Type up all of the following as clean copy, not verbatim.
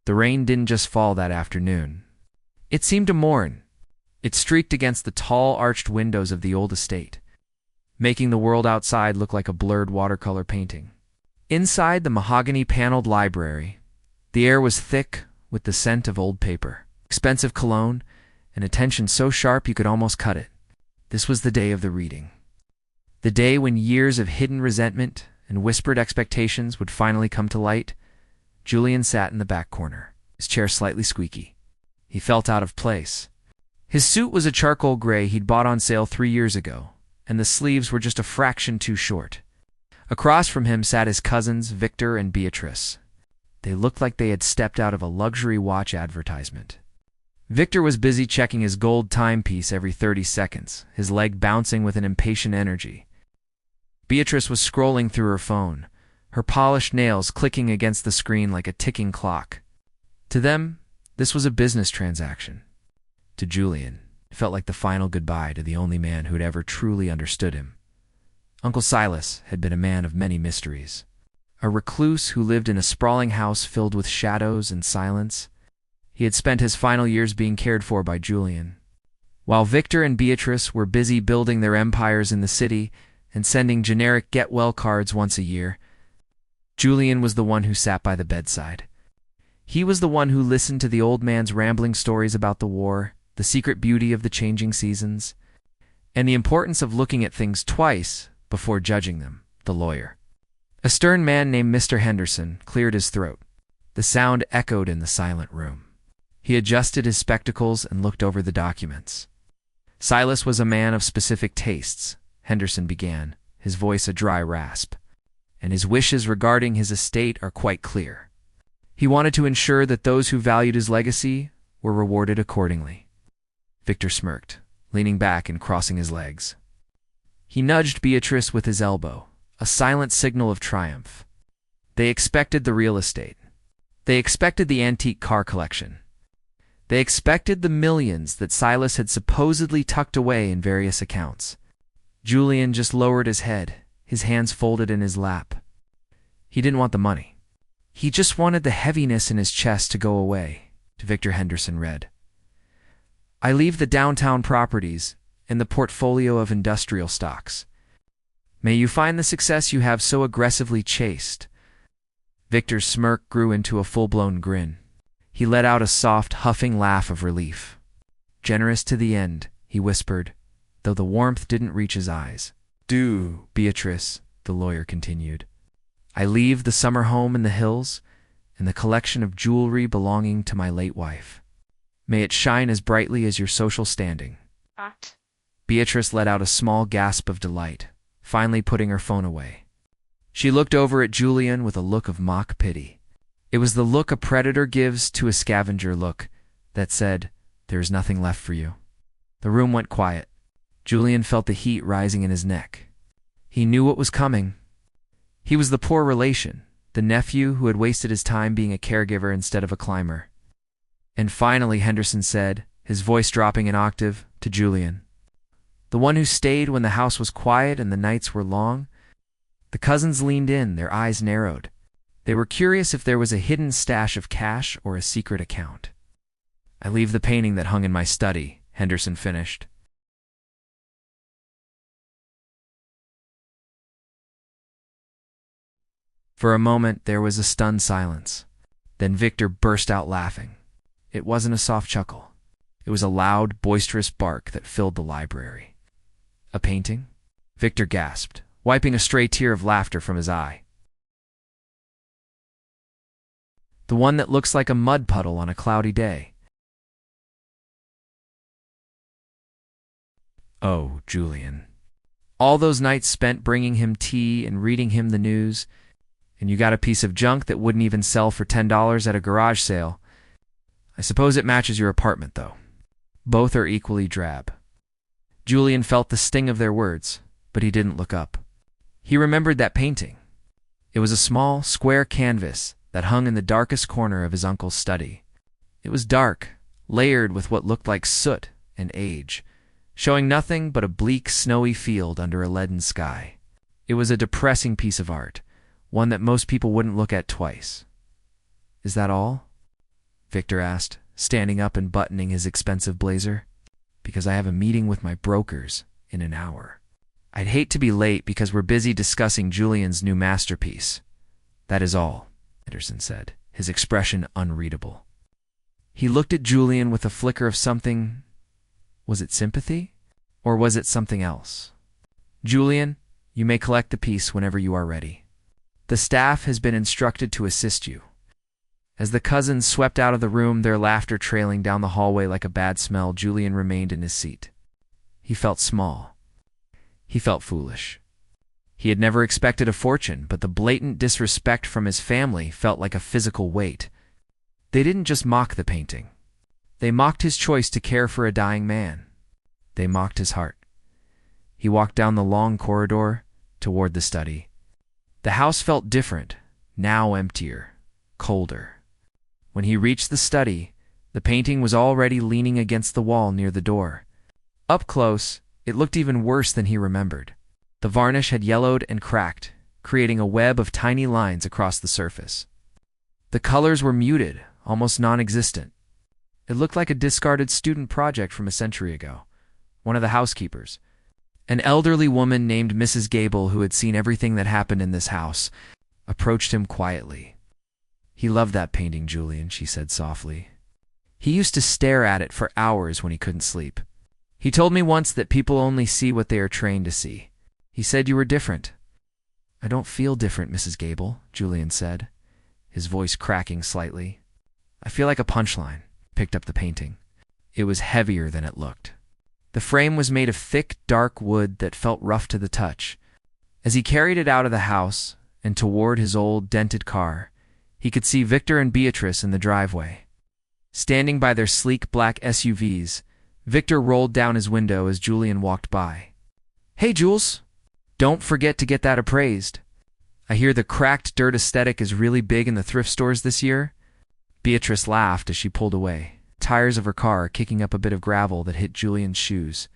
The rain didn't just fall that afternoon. It seemed to mourn. It streaked against the tall, arched windows of the old estate, making the world outside look like a blurred watercolor painting. Inside the mahogany-paneled library, the air was thick with the scent of old paper, expensive cologne, and a tension so sharp you could almost cut it. This was the day of the reading. The day when years of hidden resentment and whispered expectations would finally come to light. Julian sat in the back corner, his chair slightly squeaky. He felt out of place. His suit was a charcoal gray he'd bought on sale 3 years ago, and the sleeves were just a fraction too short. Across from him sat his cousins, Victor and Beatrice. They looked like they had stepped out of a luxury watch advertisement. Victor was busy checking his gold timepiece every 30 seconds, his leg bouncing with an impatient energy. Beatrice was scrolling through her phone, her polished nails clicking against the screen like a ticking clock. To them, this was a business transaction. To Julian, it felt like the final goodbye to the only man who had ever truly understood him. Uncle Silas had been a man of many mysteries, a recluse who lived in a sprawling house filled with shadows and silence. He had spent his final years being cared for by Julian. While Victor and Beatrice were busy building their empires in the city and sending generic get-well cards once a year, Julian was the one who sat by the bedside. He was the one who listened to the old man's rambling stories about the war, the secret beauty of the changing seasons, and the importance of looking at things twice before judging them. The lawyer, a stern man named Mr. Henderson, cleared his throat. The sound echoed in the silent room. He adjusted his spectacles and looked over the documents. Silas was a man of specific tastes, Henderson began, his voice a dry rasp, and his wishes regarding his estate are quite clear. He wanted to ensure that those who valued his legacy were rewarded accordingly. Victor smirked, leaning back and crossing his legs. He nudged Beatrice with his elbow, a silent signal of triumph. They expected the real estate. They expected the antique car collection. They expected the millions that Silas had supposedly tucked away in various accounts. Julian just lowered his head, his hands folded in his lap. He didn't want the money. He just wanted the heaviness in his chest to go away. To Victor, Henderson read, "I leave the downtown properties and the portfolio of industrial stocks. May you find the success you have so aggressively chased." Victor's smirk grew into a full-blown grin. He let out a soft, huffing laugh of relief. "Generous to the end," he whispered, though the warmth didn't reach his eyes. "Do, Beatrice," the lawyer continued. "I leave the summer home in the hills and the collection of jewelry belonging to my late wife. May it shine as brightly as your social standing." What? Beatrice let out a small gasp of delight, finally putting her phone away. She looked over at Julian with a look of mock pity. It was the look a predator gives to a scavenger look that said, "There is nothing left for you." The room went quiet. Julian felt the heat rising in his neck. He knew what was coming. He was the poor relation, the nephew who had wasted his time being a caregiver instead of a climber. And finally Henderson said, his voice dropping an octave, to Julian, the one who stayed when the house was quiet and the nights were long. The cousins leaned in, their eyes narrowed. They were curious if there was a hidden stash of cash or a secret account. "I leave the painting that hung in my study," Henderson finished. For a moment there was a stunned silence. Then Victor burst out laughing. It wasn't a soft chuckle. It was a loud, boisterous bark that filled the library. "A painting?" Victor gasped, wiping a stray tear of laughter from his eye. "The one that looks like a mud puddle on a cloudy day." Oh, Julian. All those nights spent bringing him tea and reading him the news, and you got a piece of junk that wouldn't even sell for $10 at a garage sale. I suppose it matches your apartment, though. Both are equally drab. Julian felt the sting of their words, but he didn't look up. He remembered that painting. It was a small, square canvas that hung in the darkest corner of his uncle's study. It was dark, layered with what looked like soot and age, showing nothing but a bleak, snowy field under a leaden sky. It was a depressing piece of art, one that most people wouldn't look at twice. "Is that all?" Victor asked, standing up and buttoning his expensive blazer. Because I have a meeting with my brokers in an hour. I'd hate to be late because we're busy discussing Julian's new masterpiece. That is all, Anderson said, his expression unreadable. He looked at Julian with a flicker of something. Was it sympathy? Or was it something else? Julian, you may collect the piece whenever you are ready. The staff has been instructed to assist you. As the cousins swept out of the room, their laughter trailing down the hallway like a bad smell, Julian remained in his seat. He felt small. He felt foolish. He had never expected a fortune, but the blatant disrespect from his family felt like a physical weight. They didn't just mock the painting. They mocked his choice to care for a dying man. They mocked his heart. He walked down the long corridor toward the study. The house felt different, now emptier, colder. When he reached the study, the painting was already leaning against the wall near the door. Up close, it looked even worse than he remembered. The varnish had yellowed and cracked, creating a web of tiny lines across the surface. The colors were muted, almost non-existent. It looked like a discarded student project from a century ago. One of the housekeepers, an elderly woman named Mrs. Gable who had seen everything that happened in this house, approached him quietly. He loved that painting, Julian, she said softly. He used to stare at it for hours when he couldn't sleep. He told me once that people only see what they are trained to see. He said you were different. I don't feel different, Mrs. Gable, Julian said, his voice cracking slightly. I feel like a punchline. Picked up the painting. It was heavier than it looked. The frame was made of thick, dark wood that felt rough to the touch. As he carried it out of the house and toward his old, dented car, he could see Victor and Beatrice in the driveway. Standing by their sleek black SUVs, Victor rolled down his window as Julian walked by. Hey, Jules! Don't forget to get that appraised. I hear the cracked dirt aesthetic is really big in the thrift stores this year. Beatrice laughed as she pulled away, tires of her car kicking up a bit of gravel that hit Julian's shoes.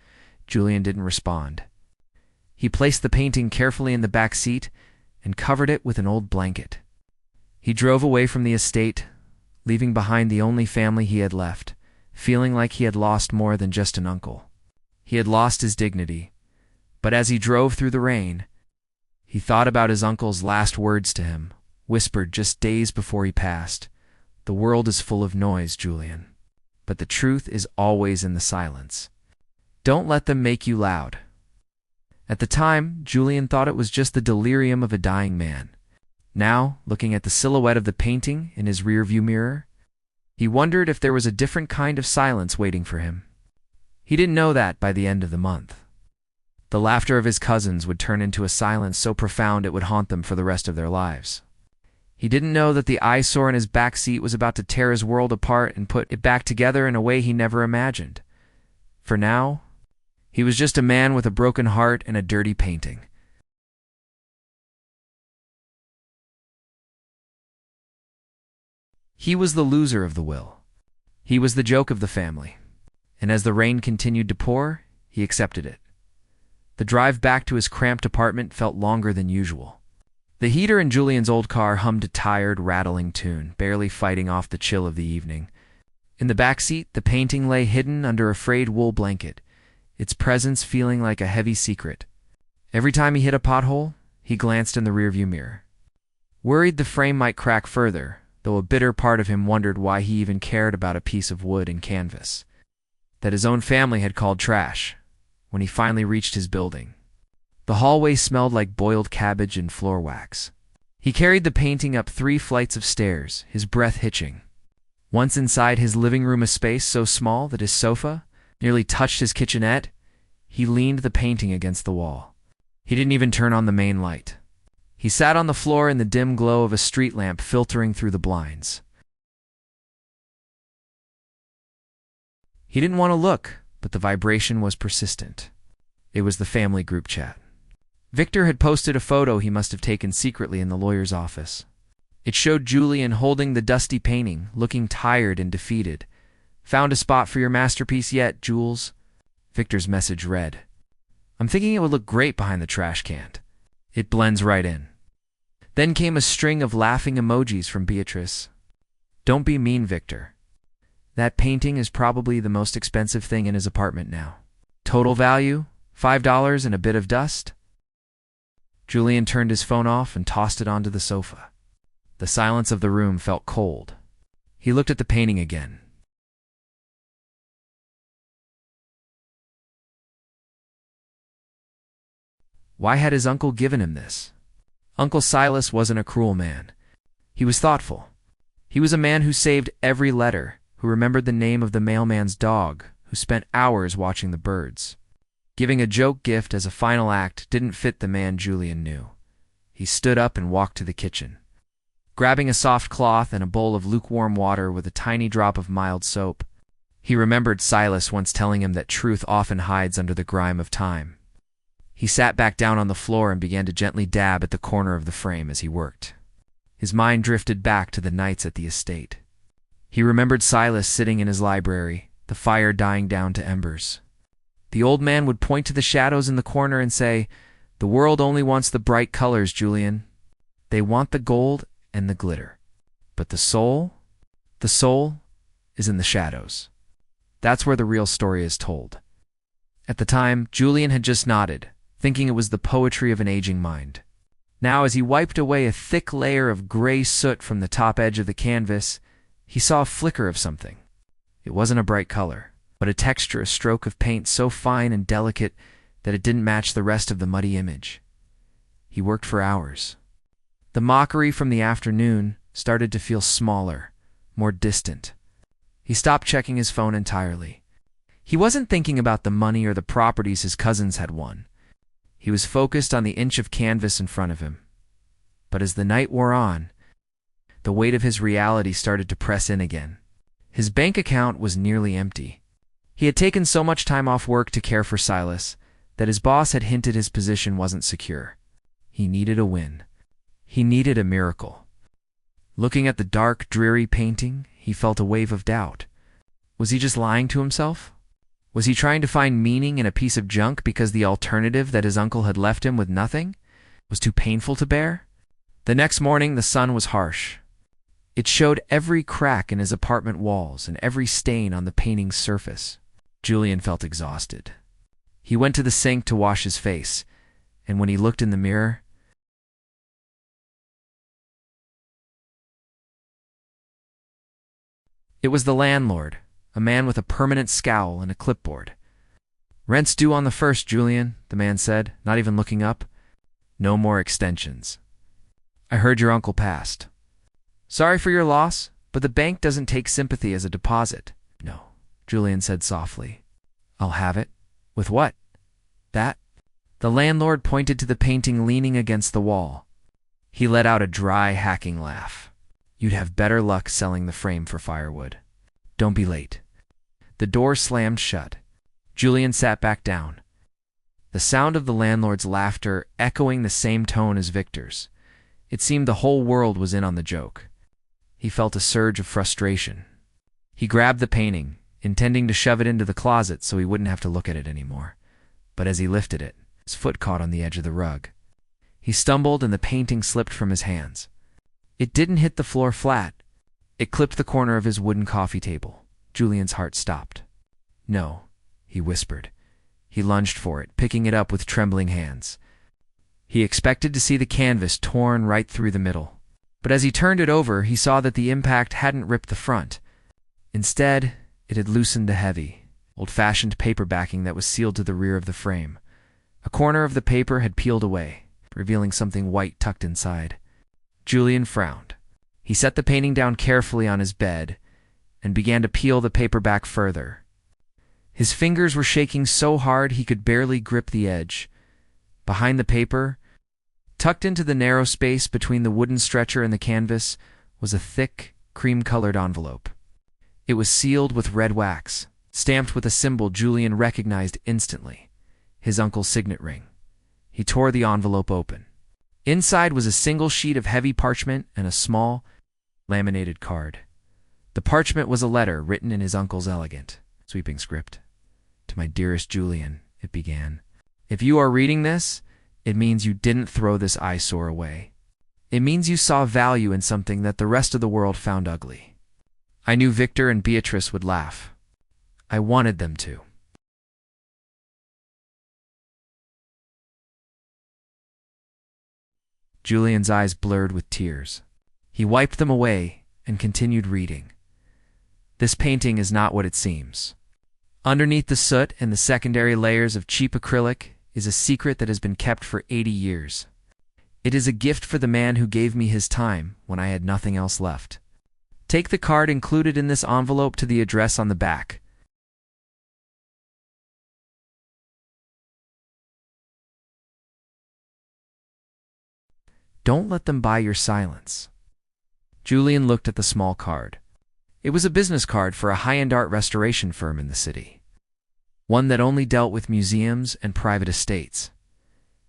Julian didn't respond. He placed the painting carefully in the back seat and covered it with an old blanket. He drove away from the estate, leaving behind the only family he had left, feeling like he had lost more than just an uncle. He had lost his dignity, but as he drove through the rain, he thought about his uncle's last words to him, whispered just days before he passed. The world is full of noise, Julian, but the truth is always in the silence. Don't let them make you loud. At the time, Julian thought it was just the delirium of a dying man. Now, looking at the silhouette of the painting in his rearview mirror, he wondered if there was a different kind of silence waiting for him. He didn't know that by the end of the month. The laughter of his cousins would turn into a silence so profound it would haunt them for the rest of their lives. He didn't know that the eyesore in his back seat was about to tear his world apart and put it back together in a way he never imagined. For now, he was just a man with a broken heart and a dirty painting. He was the loser of the will. He was the joke of the family. And as the rain continued to pour, he accepted it. The drive back to his cramped apartment felt longer than usual. The heater in Julian's old car hummed a tired, rattling tune, barely fighting off the chill of the evening. In the back seat, the painting lay hidden under a frayed wool blanket, its presence feeling like a heavy secret. Every time he hit a pothole, he glanced in the rearview mirror. Worried the frame might crack further, though a bitter part of him wondered why he even cared about a piece of wood and canvas that his own family had called trash. When he finally reached his building, the hallway smelled like boiled cabbage and floor wax. He carried the painting up 3 flights of stairs, his breath hitching. Once inside his living room, a space so small that his sofa nearly touched his kitchenette, he leaned the painting against the wall. He didn't even turn on the main light. He sat on the floor in the dim glow of a street lamp filtering through the blinds. He didn't want to look, but the vibration was persistent. It was the family group chat. Victor had posted a photo he must have taken secretly in the lawyer's office. It showed Julian holding the dusty painting, looking tired and defeated. "Found a spot for your masterpiece yet, Jules?" Victor's message read. "I'm thinking it would look great behind the trash can. It blends right in." Then came a string of laughing emojis from Beatrice. "Don't be mean, Victor. That painting is probably the most expensive thing in his apartment now. Total value, $5 and a bit of dust? Julian turned his phone off and tossed it onto the sofa. The silence of the room felt cold. He looked at the painting again. Why had his uncle given him this? Uncle Silas wasn't a cruel man. He was thoughtful. He was a man who saved every letter, who remembered the name of the mailman's dog, who spent hours watching the birds. Giving a joke gift as a final act didn't fit the man Julian knew. He stood up and walked to the kitchen. Grabbing a soft cloth and a bowl of lukewarm water with a tiny drop of mild soap, he remembered Silas once telling him that truth often hides under the grime of time. He sat back down on the floor and began to gently dab at the corner of the frame as he worked. His mind drifted back to the nights at the estate. He remembered Silas sitting in his library, the fire dying down to embers. The old man would point to the shadows in the corner and say, "The world only wants the bright colors, Julian. They want the gold and the glitter. But the soul is in the shadows. That's where the real story is told." At the time, Julian had just nodded, thinking it was the poetry of an aging mind. Now, as he wiped away a thick layer of gray soot from the top edge of the canvas, he saw a flicker of something. It wasn't a bright color, but a texture, a stroke of paint so fine and delicate that it didn't match the rest of the muddy image. He worked for hours. The mockery from the afternoon started to feel smaller, more distant. He stopped checking his phone entirely. He wasn't thinking about the money or the properties his cousins had won. He was focused on the inch of canvas in front of him. But as the night wore on, the weight of his reality started to press in again. His bank account was nearly empty. He had taken so much time off work to care for Silas that his boss had hinted his position wasn't secure. He needed a win. He needed a miracle. Looking at the dark, dreary painting, he felt a wave of doubt. Was he just lying to himself? Was he trying to find meaning in a piece of junk because the alternative that his uncle had left him with nothing was too painful to bear? The next morning, the sun was harsh. It showed every crack in his apartment walls and every stain on the painting's surface. Julian felt exhausted. He went to the sink to wash his face, and when he looked in the mirror, it was the landlord, a man with a permanent scowl and a clipboard. "Rent's due on the 1st, Julian," the man said, not even looking up. "No more extensions. I heard your uncle passed. Sorry for your loss, but the bank doesn't take sympathy as a deposit." "No," Julian said softly. "I'll have it." "With what?" "That." The landlord pointed to the painting leaning against the wall. He let out a dry, hacking laugh. "You'd have better luck selling the frame for firewood. Don't be late." The door slammed shut. Julian sat back down. The sound of the landlord's laughter echoing the same tone as Victor's. It seemed the whole world was in on the joke. He felt a surge of frustration. He grabbed the painting, intending to shove it into the closet so he wouldn't have to look at it anymore. But as he lifted it, his foot caught on the edge of the rug. He stumbled and the painting slipped from his hands. It didn't hit the floor flat. It clipped the corner of his wooden coffee table. Julian's heart stopped. "No," he whispered. He lunged for it, picking it up with trembling hands. He expected to see the canvas torn right through the middle. But as he turned it over, he saw that the impact hadn't ripped the front. Instead, it had loosened the heavy, old-fashioned paper backing that was sealed to the rear of the frame. A corner of the paper had peeled away, revealing something white tucked inside. Julian frowned. He set the painting down carefully on his bed and began to peel the paper back further. His fingers were shaking so hard he could barely grip the edge. Behind the paper, tucked into the narrow space between the wooden stretcher and the canvas, was a thick, cream-colored envelope. It was sealed with red wax, stamped with a symbol Julian recognized instantly, his uncle's signet ring. He tore the envelope open. Inside was a single sheet of heavy parchment and a small, laminated card. The parchment was a letter written in his uncle's elegant, sweeping script. "To my dearest Julian," it began. "If you are reading this, it means you didn't throw this eyesore away. It means you saw value in something that the rest of the world found ugly. I knew Victor and Beatrice would laugh. I wanted them to. Julian's eyes blurred with tears. He wiped them away and continued reading. This painting is not what it seems. Underneath the soot and the secondary layers of cheap acrylic is a secret that has been kept for 80 years. It is a gift for the man who gave me his time when I had nothing else left. Take the card included in this envelope to the address on the back. Don't let them buy your silence. Julian looked at the small card. It was a business card for a high-end art restoration firm in the city, one that only dealt with museums and private estates.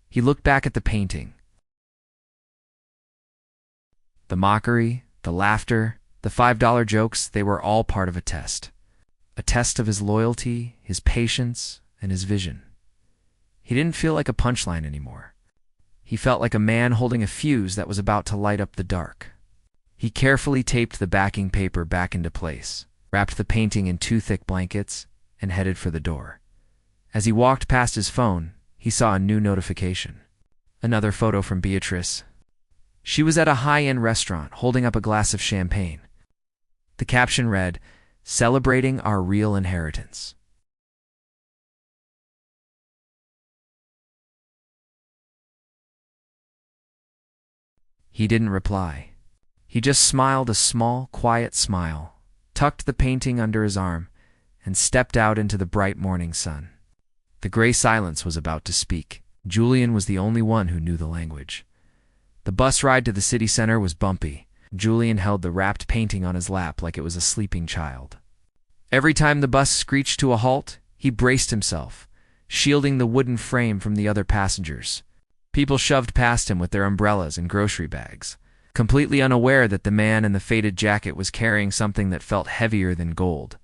He looked back at the painting. The mockery, the laughter, the $5 jokes, they were all part of a test. A test of his loyalty, his patience, and his vision. He didn't feel like a punchline anymore. He felt like a man holding a fuse that was about to light up the dark. He carefully taped the backing paper back into place, wrapped the painting in 2 thick blankets, and headed for the door. As he walked past his phone, he saw a new notification. Another photo from Beatrice. She was at a high-end restaurant holding up a glass of champagne. The caption read, "Celebrating our real inheritance." He didn't reply. He just smiled a small, quiet smile, tucked the painting under his arm, and stepped out into the bright morning sun. The gray silence was about to speak. Julian was the only one who knew the language. The bus ride to the city center was bumpy. Julian held the wrapped painting on his lap like it was a sleeping child. Every time the bus screeched to a halt, he braced himself, shielding the wooden frame from the other passengers. People shoved past him with their umbrellas and grocery bags, completely unaware that the man in the faded jacket was carrying something that felt heavier than gold.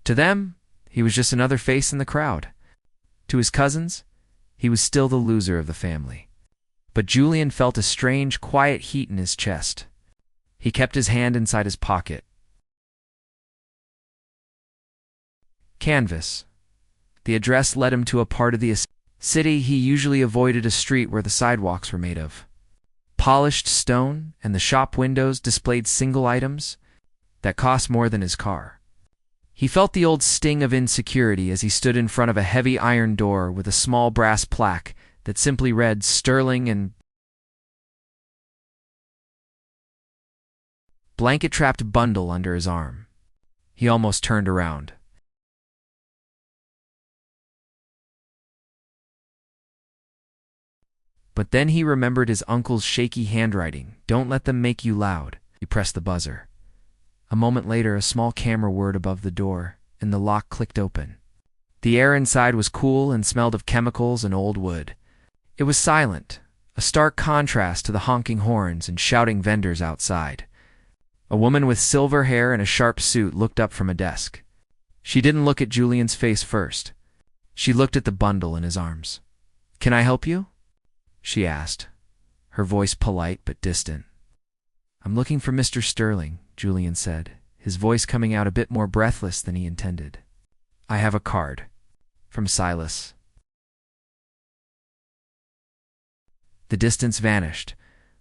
To them, he was just another face in the crowd. To his cousins, he was still the loser of the family. But Julian felt a strange, quiet heat in his chest. He kept his hand inside his pocket. Canvas. The address led him to a part of the city he usually avoided, a street where the sidewalks were made of polished stone and the shop windows displayed single items that cost more than his car. He felt the old sting of insecurity as he stood in front of a heavy iron door with a small brass plaque that simply read Sterling and blanket-trapped bundle under his arm. He almost turned around. But then he remembered his uncle's shaky handwriting. Don't let them make you loud. He pressed the buzzer. A moment later, a small camera whirred above the door, and the lock clicked open. The air inside was cool and smelled of chemicals and old wood. It was silent, a stark contrast to the honking horns and shouting vendors outside. A woman with silver hair and a sharp suit looked up from a desk. She didn't look at Julian's face first. She looked at the bundle in his arms. "Can I help you?" she asked, her voice polite but distant. "I'm looking for Mr. Sterling," Julian said, his voice coming out a bit more breathless than he intended. "I have a card. From Silas." The distance vanished,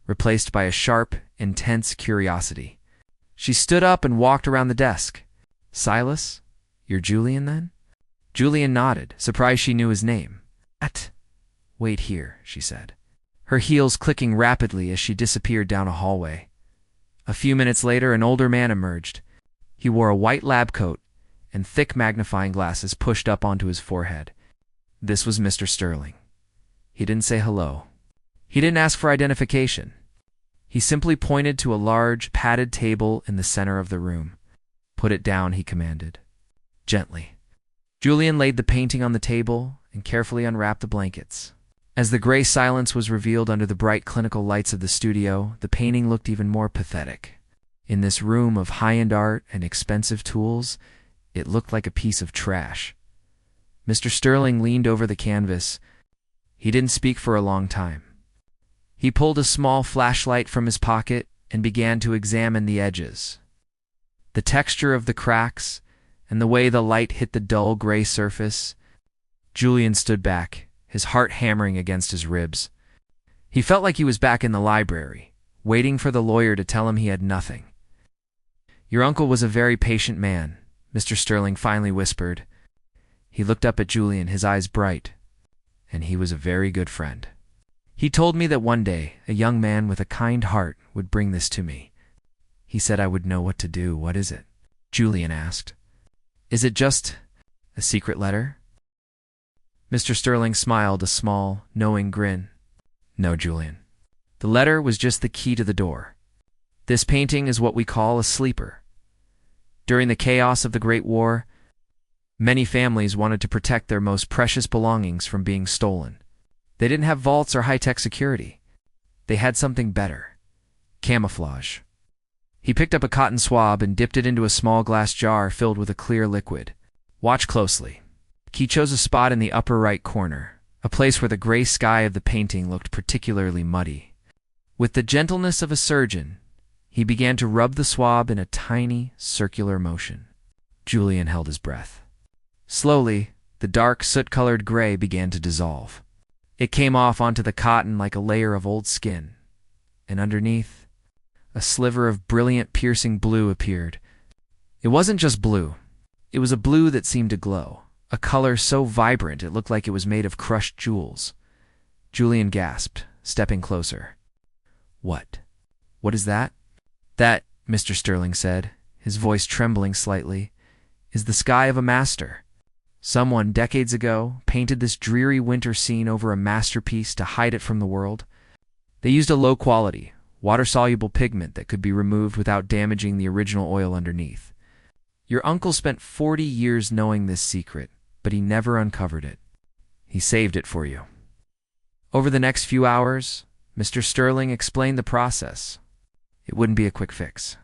replaced by a sharp, intense curiosity. She stood up and walked around the desk. "Silas? You're Julian, then?" Julian nodded, surprised she knew his name. "Wait here," she said, her heels clicking rapidly as she disappeared down a hallway. A few minutes later, an older man emerged. He wore a white lab coat and thick magnifying glasses pushed up onto his forehead. This was Mr. Sterling. He didn't say hello. He didn't ask for identification. He simply pointed to a large, padded table in the center of the room. "Put it down," he commanded. Gently. Julian laid the painting on the table and carefully unwrapped the blankets. As the gray silence was revealed under the bright clinical lights of the studio, the painting looked even more pathetic. In this room of high-end art and expensive tools, it looked like a piece of trash. Mr. Sterling leaned over the canvas. He didn't speak for a long time. He pulled a small flashlight from his pocket and began to examine the edges. The texture of the cracks, and the way the light hit the dull gray surface. Julian stood back, his heart hammering against his ribs. He felt like he was back in the library, waiting for the lawyer to tell him he had nothing. "Your uncle was a very patient man," Mr. Sterling finally whispered. He looked up at Julian, his eyes bright, and he was a very good friend. "He told me that one day a young man with a kind heart would bring this to me. He said I would know what to do." "What is it?" Julian asked. "Is it just a secret letter?" Mr. Sterling smiled a small, knowing grin. "No, Julian. The letter was just the key to the door. This painting is what we call a sleeper. During the chaos of the Great War, many families wanted to protect their most precious belongings from being stolen. They didn't have vaults or high-tech security. They had something better: camouflage." He picked up a cotton swab and dipped it into a small glass jar filled with a clear liquid. "Watch closely." He chose a spot in the upper right corner, a place where the gray sky of the painting looked particularly muddy. With the gentleness of a surgeon, he began to rub the swab in a tiny, circular motion. Julian held his breath. Slowly, the dark, soot-colored gray began to dissolve. It came off onto the cotton like a layer of old skin, and underneath, a sliver of brilliant, piercing blue appeared. It wasn't just blue. It was a blue that seemed to glow, a color so vibrant it looked like it was made of crushed jewels. Julian gasped, stepping closer. "What? What is that?" "That," Mr. Sterling said, his voice trembling slightly, "is the sky of a master. Someone, decades ago, painted this dreary winter scene over a masterpiece to hide it from the world. They used a low-quality, water-soluble pigment that could be removed without damaging the original oil underneath. Your uncle spent 40 years knowing this secret, but he never uncovered it. He saved it for you." Over the next few hours, Mr. Sterling explained the process. It wouldn't be a quick fix.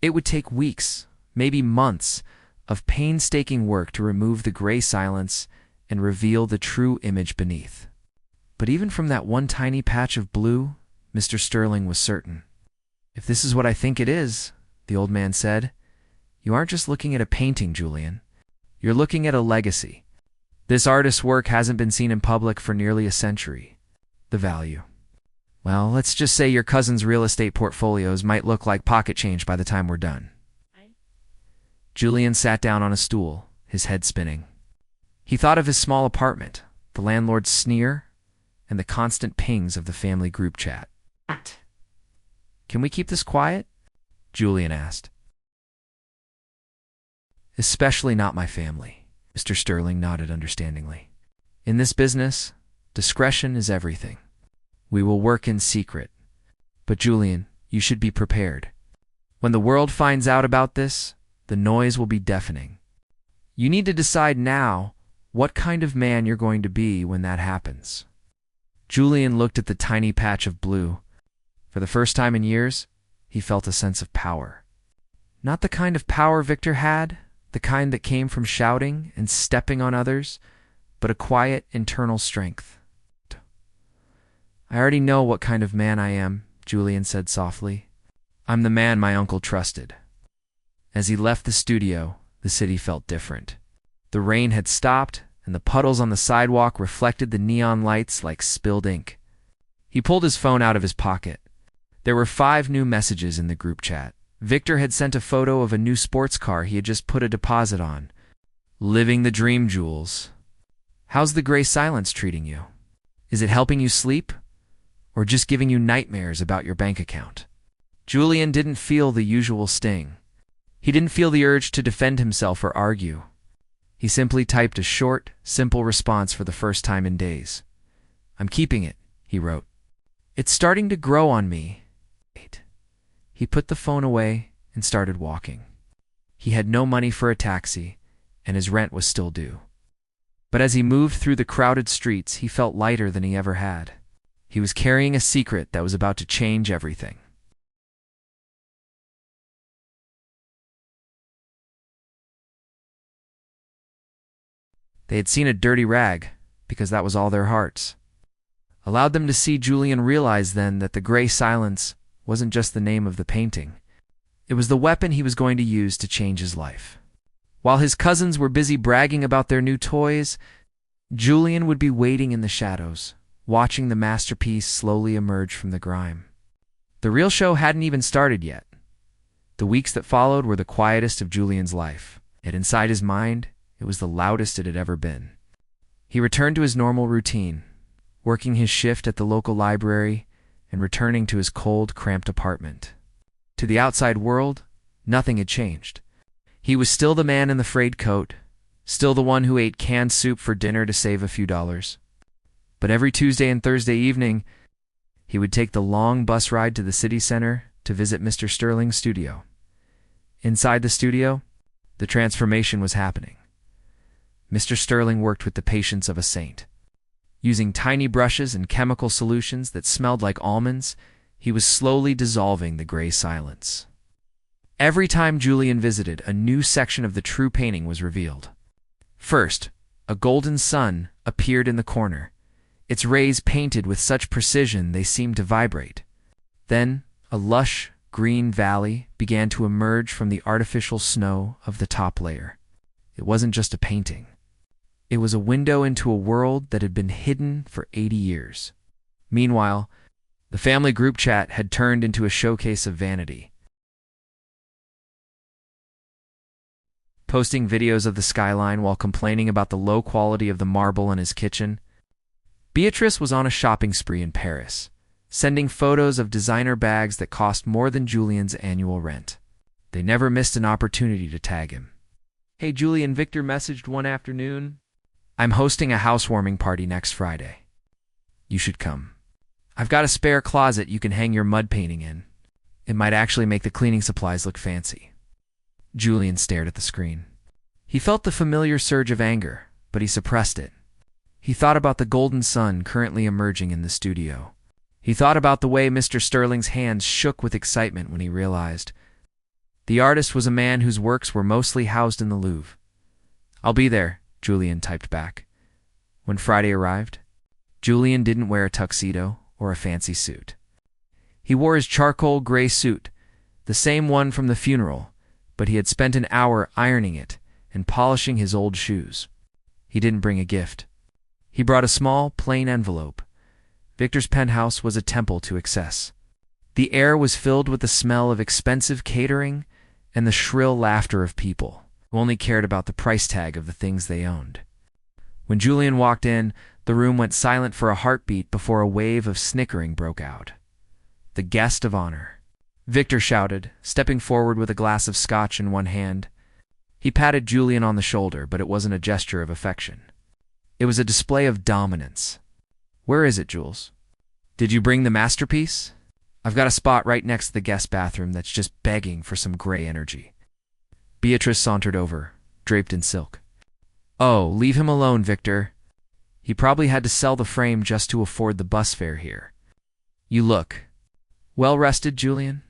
It would take weeks, maybe months, of painstaking work to remove the gray silence and reveal the true image beneath. But even from that one tiny patch of blue, Mr. Sterling was certain. "If this is what I think it is," the old man said, "you aren't just looking at a painting, Julian. You're looking at a legacy. This artist's work hasn't been seen in public for nearly a century. The value. Well, let's just say your cousin's real estate portfolios might look like pocket change by the time we're done." Julian sat down on a stool, his head spinning. He thought of his small apartment, the landlord's sneer, and the constant pings of the family group chat. "Can we keep this quiet?" Julian asked. "Especially not my family," Mr. Sterling nodded understandingly. "In this business, discretion is everything. We will work in secret. But Julian, you should be prepared. When the world finds out about this, the noise will be deafening. You need to decide now what kind of man you're going to be when that happens." Julian looked at the tiny patch of blue. For the first time in years, he felt a sense of power. Not the kind of power Victor had, the kind that came from shouting and stepping on others, but a quiet internal strength. "I already know what kind of man I am," Julian said softly. "I'm the man my uncle trusted." As he left the studio, the city felt different. The rain had stopped, and the puddles on the sidewalk reflected the neon lights like spilled ink. He pulled his phone out of his pocket. There were 5 new messages in the group chat. Victor had sent a photo of a new sports car he had just put a deposit on. "Living the dream, Jules. How's the gray silence treating you? Is it helping you sleep? Or just giving you nightmares about your bank account?" Julian didn't feel the usual sting. He didn't feel the urge to defend himself or argue. He simply typed a short, simple response for the first time in days. "I'm keeping it," he wrote. "It's starting to grow on me." He put the phone away and started walking. He had no money for a taxi, and his rent was still due. But as he moved through the crowded streets, he felt lighter than he ever had. He was carrying a secret that was about to change everything. They had seen a dirty rag, because that was all their hearts. Allowed them to see Julian realize then that the gray silence wasn't just the name of the painting. It was the weapon he was going to use to change his life. While his cousins were busy bragging about their new toys, Julian would be waiting in the shadows, watching the masterpiece slowly emerge from the grime. The real show hadn't even started yet. The weeks that followed were the quietest of Julian's life, yet inside his mind, it was the loudest it had ever been. He returned to his normal routine, working his shift at the local library and returning to his cold, cramped apartment. To the outside world, nothing had changed. He was still the man in the frayed coat, still the one who ate canned soup for dinner to save a few dollars. But every Tuesday and Thursday evening, he would take the long bus ride to the city center to visit Mr. Sterling's studio. Inside the studio, the transformation was happening. Mr. Sterling worked with the patience of a saint. Using tiny brushes and chemical solutions that smelled like almonds, he was slowly dissolving the gray silence. Every time Julian visited, a new section of the true painting was revealed. First, a golden sun appeared in the corner, its rays painted with such precision they seemed to vibrate. Then, a lush, green valley began to emerge from the artificial snow of the top layer. It wasn't just a painting. It was a window into a world that had been hidden for 80 years. Meanwhile, the family group chat had turned into a showcase of vanity. Posting videos of the skyline while complaining about the low quality of the marble in his kitchen, Beatrice was on a shopping spree in Paris, sending photos of designer bags that cost more than Julian's annual rent. They never missed an opportunity to tag him. "Hey Julian," Victor messaged one afternoon. "I'm hosting a housewarming party next Friday. You should come. I've got a spare closet you can hang your mud painting in. It might actually make the cleaning supplies look fancy." Julian stared at the screen. He felt the familiar surge of anger, but he suppressed it. He thought about the golden sun currently emerging in the studio. He thought about the way Mr. Sterling's hands shook with excitement when he realized the artist was a man whose works were mostly housed in the Louvre. "I'll be there," Julian typed back. When Friday arrived, Julian didn't wear a tuxedo or a fancy suit. He wore his charcoal gray suit, the same one from the funeral, but he had spent an hour ironing it and polishing his old shoes. He didn't bring a gift. He brought a small, plain envelope. Victor's penthouse was a temple to excess. The air was filled with the smell of expensive catering and the shrill laughter of people who only cared about the price tag of the things they owned. When Julian walked in, the room went silent for a heartbeat before a wave of snickering broke out. "The guest of honor," Victor shouted, stepping forward with a glass of scotch in one hand. He patted Julian on the shoulder, but it wasn't a gesture of affection. It was a display of dominance. "Where is it, Jules? Did you bring the masterpiece? I've got a spot right next to the guest bathroom that's just begging for some gray energy." Beatrice sauntered over, draped in silk. "Oh, leave him alone, Victor. He probably had to sell the frame just to afford the bus fare here. You look well-rested, Julian.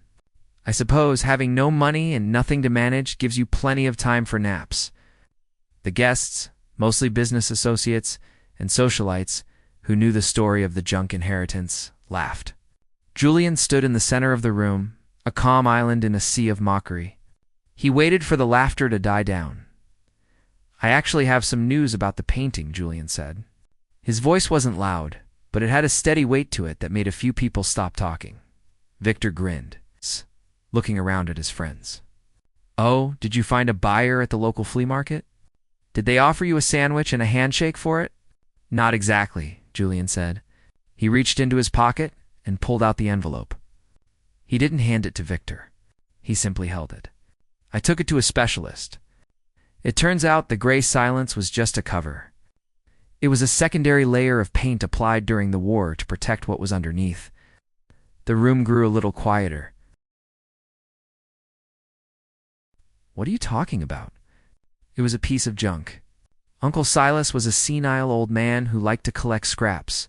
I suppose having no money and nothing to manage gives you plenty of time for naps." The guests, mostly business associates and socialites who knew the story of the junk inheritance, laughed. Julian stood in the center of the room, a calm island in a sea of mockery. He waited for the laughter to die down. "I actually have some news about the painting," Julian said. His voice wasn't loud, but it had a steady weight to it that made a few people stop talking. Victor grinned, looking around at his friends. "Oh, did you find a buyer at the local flea market? Did they offer you a sandwich and a handshake for it?" "Not exactly," Julian said. He reached into his pocket and pulled out the envelope. He didn't hand it to Victor. He simply held it. "I took it to a specialist. It turns out the gray silence was just a cover. It was a secondary layer of paint applied during the war to protect what was underneath." The room grew a little quieter. "What are you talking about?" It was a piece of junk. Uncle Silas was a senile old man who liked to collect scraps.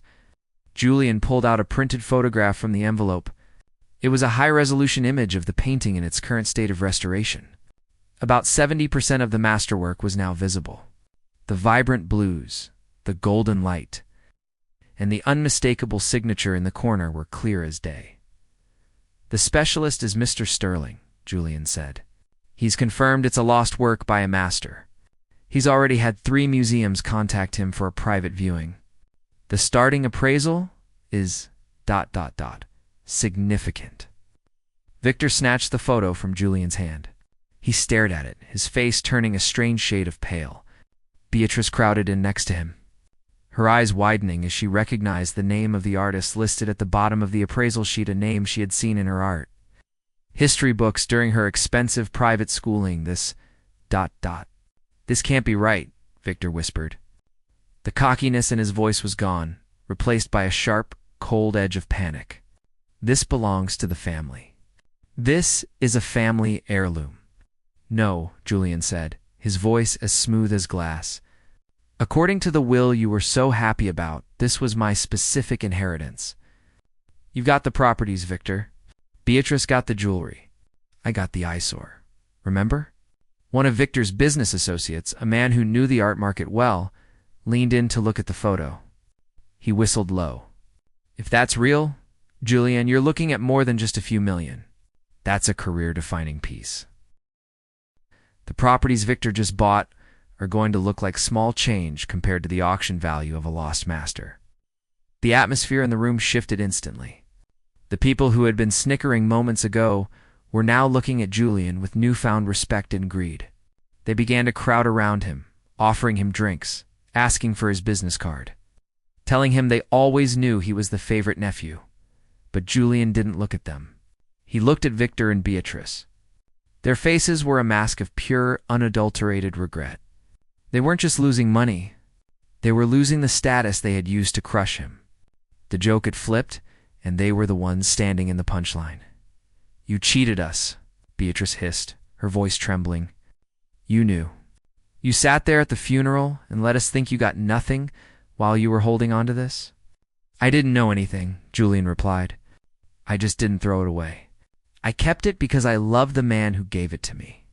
Julian pulled out a printed photograph from the envelope. It was a high-resolution image of the painting in its current state of restoration. About 70% of the masterwork was now visible. The vibrant blues, the golden light, and the unmistakable signature in the corner were clear as day. "The specialist is Mr. Sterling," Julian said. He's confirmed it's a lost work by a master. He's already had 3 museums contact him for a private viewing. The starting appraisal is ... significant. Victor snatched the photo from Julian's hand. He stared at it, his face turning a strange shade of pale. Beatrice crowded in next to him, her eyes widening as she recognized the name of the artist listed at the bottom of the appraisal sheet, a name she had seen in her art history books during her expensive private schooling. This ... This can't be right, Victor whispered. The cockiness in his voice was gone, replaced by a sharp, cold edge of panic. This belongs to the family. This is a family heirloom. No, Julian said, his voice as smooth as glass. According to the will you were so happy about, this was my specific inheritance. You've got the properties, Victor. Beatrice got the jewelry. I got the eyesore. Remember? One of Victor's business associates, a man who knew the art market well, leaned in to look at the photo. He whistled low. If that's real, Julian, you're looking at more than just a few million. That's a career-defining piece. The properties Victor just bought are going to look like small change compared to the auction value of a lost master. The atmosphere in the room shifted instantly. The people who had been snickering moments ago were now looking at Julian with newfound respect and greed. They began to crowd around him, offering him drinks, asking for his business card, telling him they always knew he was the favorite nephew. But Julian didn't look at them. He looked at Victor and Beatrice. Their faces were a mask of pure, unadulterated regret. They weren't just losing money. They were losing the status they had used to crush him. The joke had flipped, and they were the ones standing in the punchline. You cheated us, Beatrice hissed, her voice trembling. You knew. You sat there at the funeral and let us think you got nothing while you were holding on to this? I didn't know anything, Julian replied. I just didn't throw it away. I kept it because I loved the man who gave it to me.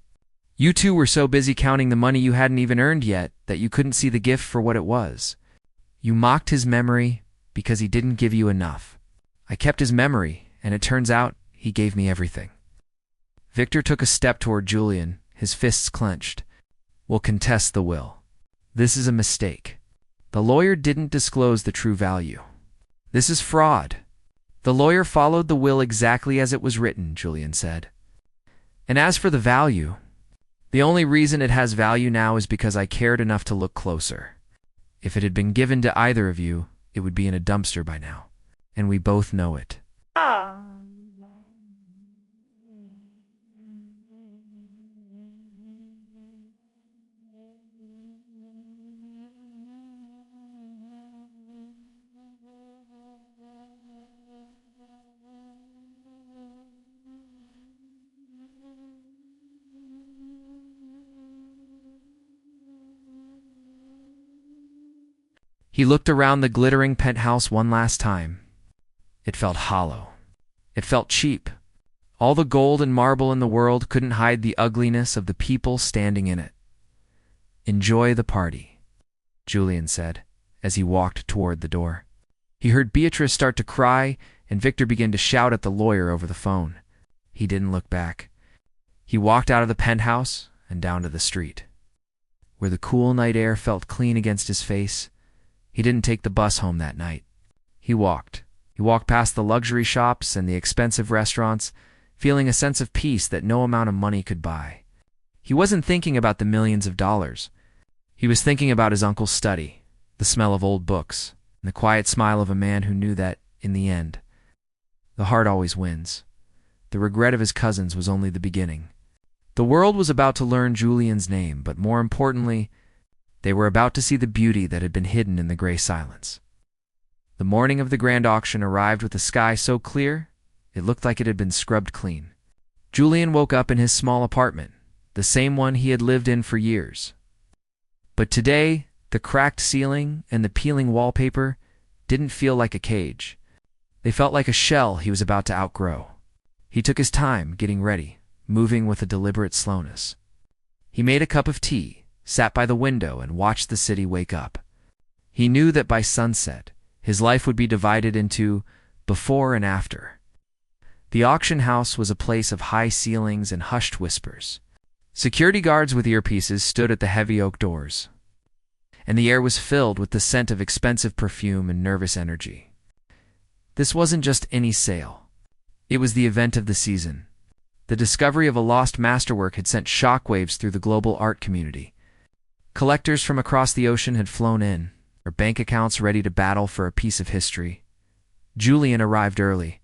You two were so busy counting the money you hadn't even earned yet that you couldn't see the gift for what it was. You mocked his memory because he didn't give you enough. I kept his memory, and it turns out he gave me everything. Victor took a step toward Julian, his fists clenched. We'll contest the will. This is a mistake. The lawyer didn't disclose the true value. This is fraud. The lawyer followed the will exactly as it was written, Julian said. And as for the value, the only reason it has value now is because I cared enough to look closer. If it had been given to either of you, it would be in a dumpster by now. And we both know it. He looked around the glittering penthouse one last time. It felt hollow. It felt cheap. All the gold and marble in the world couldn't hide the ugliness of the people standing in it. Enjoy the party, Julian said, as he walked toward the door. He heard Beatrice start to cry, and Victor began to shout at the lawyer over the phone. He didn't look back. He walked out of the penthouse and down to the street, where the cool night air felt clean against his face. He didn't take the bus home that night. He walked. He walked past the luxury shops and the expensive restaurants, feeling a sense of peace that no amount of money could buy. He wasn't thinking about the millions of dollars. He was thinking about his uncle's study, the smell of old books, and the quiet smile of a man who knew that, in the end, the heart always wins. The regret of his cousins was only the beginning. The world was about to learn Julian's name, but more importantly, they were about to see the beauty that had been hidden in the gray silence. The morning of the grand auction arrived with the sky so clear, it looked like it had been scrubbed clean. Julian woke up in his small apartment, the same one he had lived in for years. But today, the cracked ceiling and the peeling wallpaper didn't feel like a cage. They felt like a shell he was about to outgrow. He took his time getting ready, moving with a deliberate slowness. He made a cup of tea, sat by the window, and watched the city wake up. He knew that by sunset, his life would be divided into before and after. The auction house was a place of high ceilings and hushed whispers. Security guards with earpieces stood at the heavy oak doors, and the air was filled with the scent of expensive perfume and nervous energy. This wasn't just any sale. It was the event of the season. The discovery of a lost masterwork had sent shockwaves through the global art community. Collectors from across the ocean had flown in, their bank accounts ready to battle for a piece of history. Julian arrived early.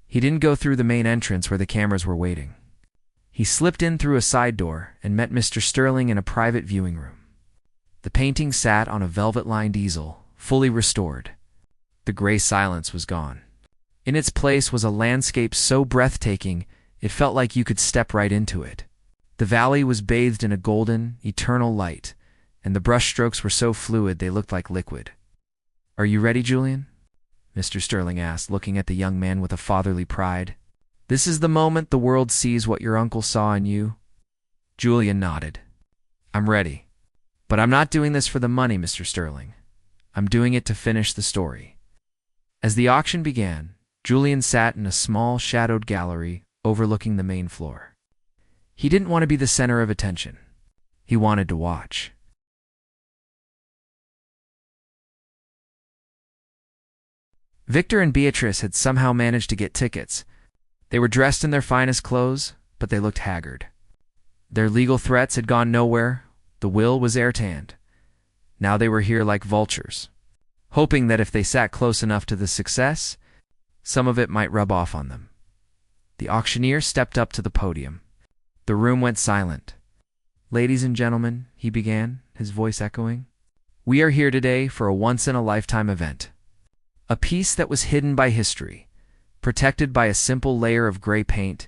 He didn't go through the main entrance where the cameras were waiting. He slipped in through a side door and met Mr. Sterling in a private viewing room. The painting sat on a velvet-lined easel, fully restored. The gray silence was gone. In its place was a landscape so breathtaking it felt like you could step right into it. The valley was bathed in a golden, eternal light, and the brushstrokes were so fluid they looked like liquid. "Are you ready, Julian?" Mr. Sterling asked, looking at the young man with a fatherly pride. "This is the moment the world sees what your uncle saw in you." Julian nodded. "I'm ready. But I'm not doing this for the money, Mr. Sterling. I'm doing it to finish the story." As the auction began, Julian sat in a small, shadowed gallery overlooking the main floor. He didn't want to be the center of attention. He wanted to watch. Victor and Beatrice had somehow managed to get tickets. They were dressed in their finest clothes, but they looked haggard. Their legal threats had gone nowhere. The will was air-tanned. Now they were here like vultures, hoping that if they sat close enough to the success, some of it might rub off on them. The auctioneer stepped up to the podium. The room went silent. "Ladies and gentlemen," he began, his voice echoing, "we are here today for a once-in-a-lifetime event. A piece that was hidden by history, protected by a simple layer of gray paint,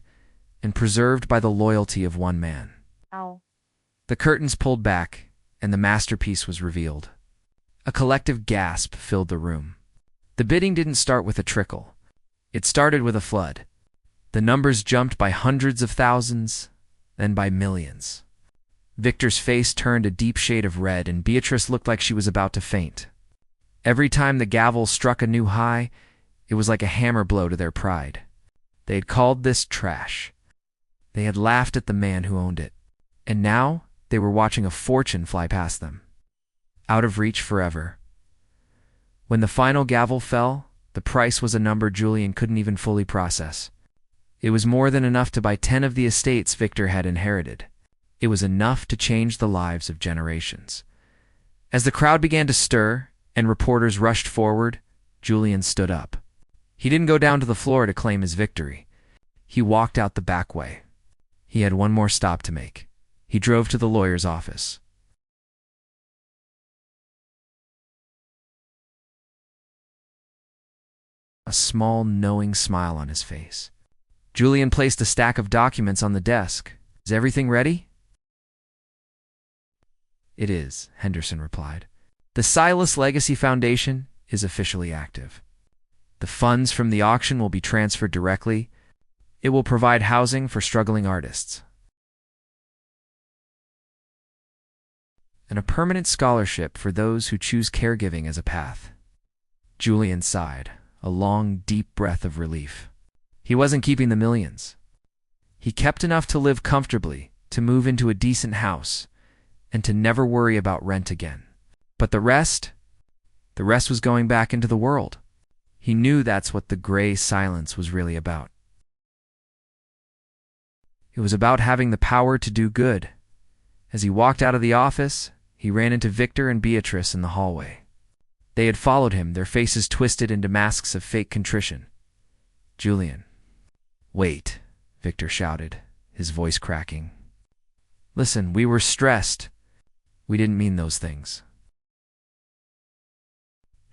and preserved by the loyalty of one man." Ow. The curtains pulled back, and the masterpiece was revealed. A collective gasp filled the room. The bidding didn't start with a trickle. It started with a flood. The numbers jumped by hundreds of thousands, then by millions. Victor's face turned a deep shade of red, and Beatrice looked like she was about to faint. Every time the gavel struck a new high, it was like a hammer blow to their pride. They had called this trash. They had laughed at the man who owned it. And now they were watching a fortune fly past them, out of reach forever. When the final gavel fell, the price was a number Julian couldn't even fully process. It was more than enough to buy 10 of the estates Victor had inherited. It was enough to change the lives of generations. As the crowd began to stir and reporters rushed forward, Julian stood up. He didn't go down to the floor to claim his victory. He walked out the back way. He had one more stop to make. He drove to the lawyer's office. A small, knowing smile on his face. Julian placed a stack of documents on the desk. "Is everything ready?" "It is," Henderson replied. "The Silas Legacy Foundation is officially active. The funds from the auction will be transferred directly. It will provide housing for struggling artists and a permanent scholarship for those who choose caregiving as a path." Julian sighed, a long, deep breath of relief. He wasn't keeping the millions. He kept enough to live comfortably, to move into a decent house, and to never worry about rent again. But the rest was going back into the world. He knew that's what the gray silence was really about. It was about having the power to do good. As he walked out of the office, he ran into Victor and Beatrice in the hallway. They had followed him, their faces twisted into masks of fake contrition. "Julian." "Wait," Victor shouted, his voice cracking. "Listen, we were stressed. We didn't mean those things.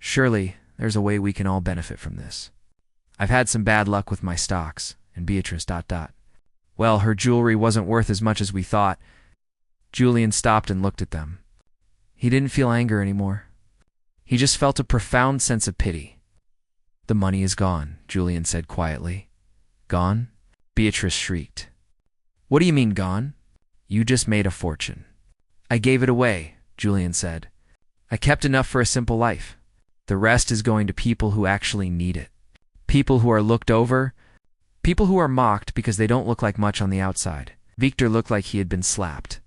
Surely, there's a way we can all benefit from this. I've had some bad luck with my stocks," and Beatrice ... "Well, her jewelry wasn't worth as much as we thought." Julian stopped and looked at them. He didn't feel anger anymore. He just felt a profound sense of pity. "The money is gone," Julian said quietly. "Gone?" Beatrice shrieked. "What do you mean, gone? You just made a fortune." "I gave it away," Julian said. "I kept enough for a simple life. The rest is going to people who actually need it. People who are looked over, People who are mocked because they don't look like much on the outside. Victor looked like he had been slapped.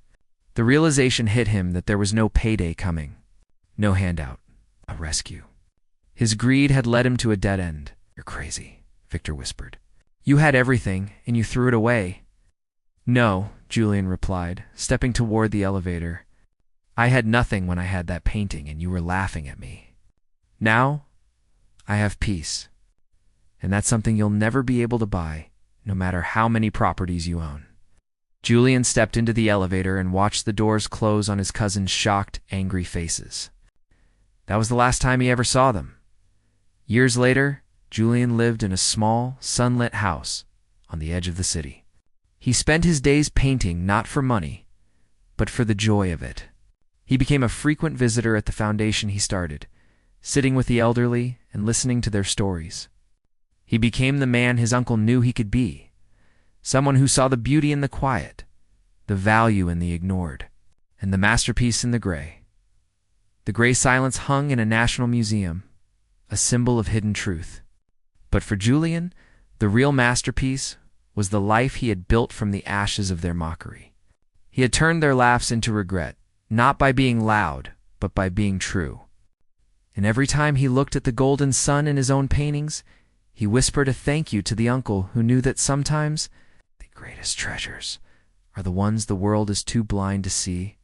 The realization hit him that there was no payday coming. No handout. A rescue. His greed had led him to a dead end. "You're crazy," Victor whispered. "You had everything, and you threw it away." "No," Julian replied, stepping toward the elevator. "I had nothing when I had that painting, and you were laughing at me. Now, I have peace. And that's something you'll never be able to buy, no matter how many properties you own." Julian stepped into the elevator and watched the doors close on his cousin's shocked, angry faces. That was the last time he ever saw them. Years later, Julian lived in a small, sunlit house on the edge of the city. He spent his days painting not for money, but for the joy of it. He became a frequent visitor at the foundation he started, sitting with the elderly and listening to their stories. He became the man his uncle knew he could be, someone who saw the beauty in the quiet, the value in the ignored, and the masterpiece in the gray. The gray silence hung in a national museum, a symbol of hidden truth. But for Julian, the real masterpiece was the life he had built from the ashes of their mockery. He had turned their laughs into regret, not by being loud, but by being true. And every time he looked at the golden sun in his own paintings, he whispered a thank you to the uncle who knew that sometimes the greatest treasures are the ones the world is too blind to see.